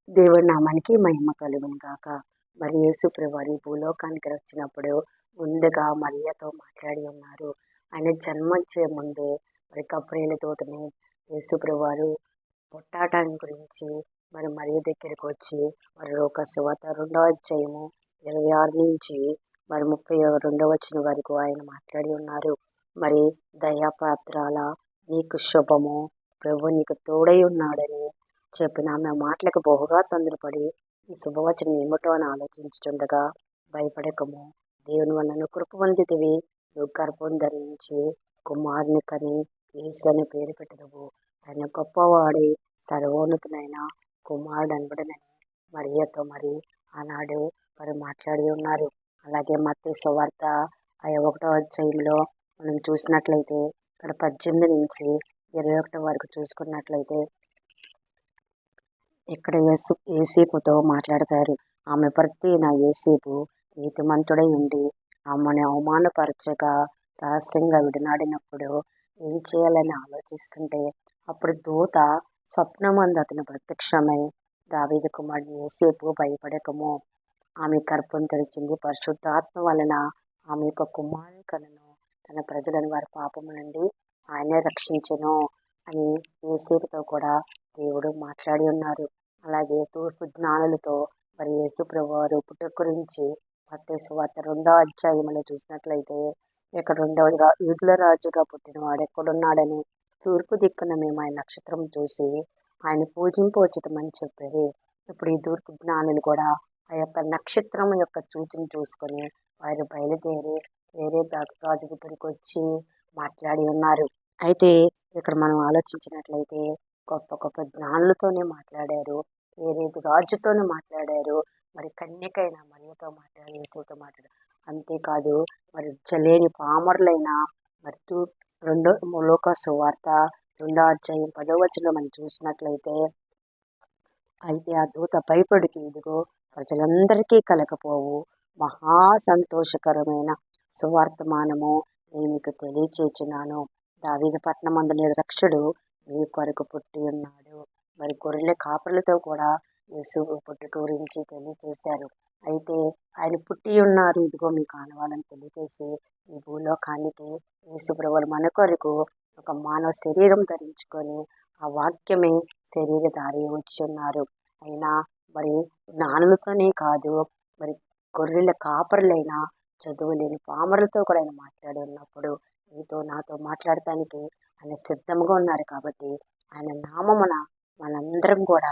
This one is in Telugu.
దేవుడి నామానికి మహిమ కలుగును గాక. మరి యేసు ప్రభువారు ఈ భూలోకానికి వచ్చినప్పుడు ముందుగా మరియతో మాట్లాడి ఉన్నారు. ఆయన జన్మించే ముందే మరి గబ్రియేలు దూతని యేసు ప్రభువారు పుట్టాటం గురించి మరి మరియ దగ్గరికి వచ్చి మరి లూకా సువార్త 2వ అధ్యాయము 26 నుంచి మరి 32వ వచనం వరకు ఆయన మాట్లాడి ఉన్నారు. మరి దయాపాత్రాల నీకు శుభము, ప్రభు నీకు తోడై ఉన్నాడని చెప్పిన ఆమె మాటలకు బహుగా తొందరపడి ఈ శుభవచనం ఏమిటో అని ఆలోచించుచుండగా, భయపడకము, దేవుని వలన కృప పొందితివి, నువ్వు గర్భం ధరించి కుమారుని కని యేసు అని పేరు పెట్టెదవు. ఆయన గొప్పవాడి సర్వోన్నతునైన కుమారుడు అనబడనని మరియతో మరి ఆనాడు మరి మాట్లాడి ఉన్నారు. అలాగే మత్తయి సువార్త 1వ అధ్యాయంలో మనం చూసినట్లయితే ఇక్కడ 18 నుంచి 21 వరకు చూసుకున్నట్లయితే ఇక్కడ యేసేపుతో మాట్లాడతారు. ఆమె భర్త అయిన యేసేపు నీతిమంతుడై ఉండి ఆమెను అవమానపరచగా రహస్యంగా విడనాడినప్పుడు ఏం చేయాలని ఆలోచిస్తుంటే, అప్పుడు దూత స్వప్నమందు అతను ప్రత్యక్షమై, దావీదు కుమారుడు యేసేపు భయపడకము, ఆమె గర్భం తెరిచింది, పరిశుద్ధాత్మ వలన ఆమె యొక్క కుమారుని కనును, తన ప్రజలను వారి పాపము నుండి ఆయనే రక్షించెను అని యేసేపుతో కూడా దేవుడు మాట్లాడి ఉన్నారు. అలాగే తూర్పు జ్ఞానులతో మరి యేసు ప్రభువారు పుట్టుక గురించి మత్తయి సువార్త 2వ అధ్యాయంలో చూసినట్లయితే, ఇక్కడ యూదుల రాజుగా పుట్టినవాడు ఎక్కడున్నాడని తూర్పు దిక్కున మేము ఆయన నక్షత్రం చూసి ఆయన పూజింపవచ్చుతామని చెప్పేది. ఇప్పుడు ఈ తూర్పు జ్ఞానులు కూడా ఆ యొక్క నక్షత్రం యొక్క సూచన చూసుకొని వారు బయలుదేరి వేరే రాజు దగ్గరికి వచ్చి మాట్లాడి ఉన్నారు. అయితే ఇక్కడ మనం ఆలోచించినట్లయితే గొప్ప గొప్ప జ్ఞానులతోనే మాట్లాడారు, వేరే రాజుతోనే మాట్లాడారు, మరి కన్యకైన మరియతో మాట్లాడారు, యేసుతో మాట్లాడారు. అంతేకాదు మరి చలేని పామరులైన మరి లూకా సువార్త 2వ అధ్యాయం 10వ వచనంలో మనం చూసినట్లయితే, అయితే ఆ దూత భయపడికి, ఇదిగో ప్రజలందరికీ కలగపోవు మహా సంతోషకరమైన సువార్తమానము నేను మీకు తెలియచేస్తున్నాను. దావీదు పట్టణమందు రక్షకుడు మీ కొరకు పుట్టి ఉన్నాడు. మరి గొర్రెల కాపరులతో కూడా యేసు పుట్టుక గురించి తెలియజేశారు. అయితే ఆయన పుట్టి ఉన్నారు, ఇదిగో మీకు ఆనవాళ్ళని తెలియజేసి ఈ భూలోకానికి యేసు ప్రభువు మన కొరకు ఒక మానవ శరీరం ధరించుకొని ఆ వాక్యమే శరీరధారి వచ్చి ఉన్నారు. అయినా మరి జ్ఞానులతోనే కాదు, మరి గొర్రెల కాపరులైన చదువు లేని పామరులతో కూడా ఆయన మాట్లాడి ఉన్నప్పుడు నీతో నాతో మాట్లాడటానికి ఆయన సిద్ధంగా ఉన్నారు. కాబట్టి ఆయన నామమున మనందరం కూడా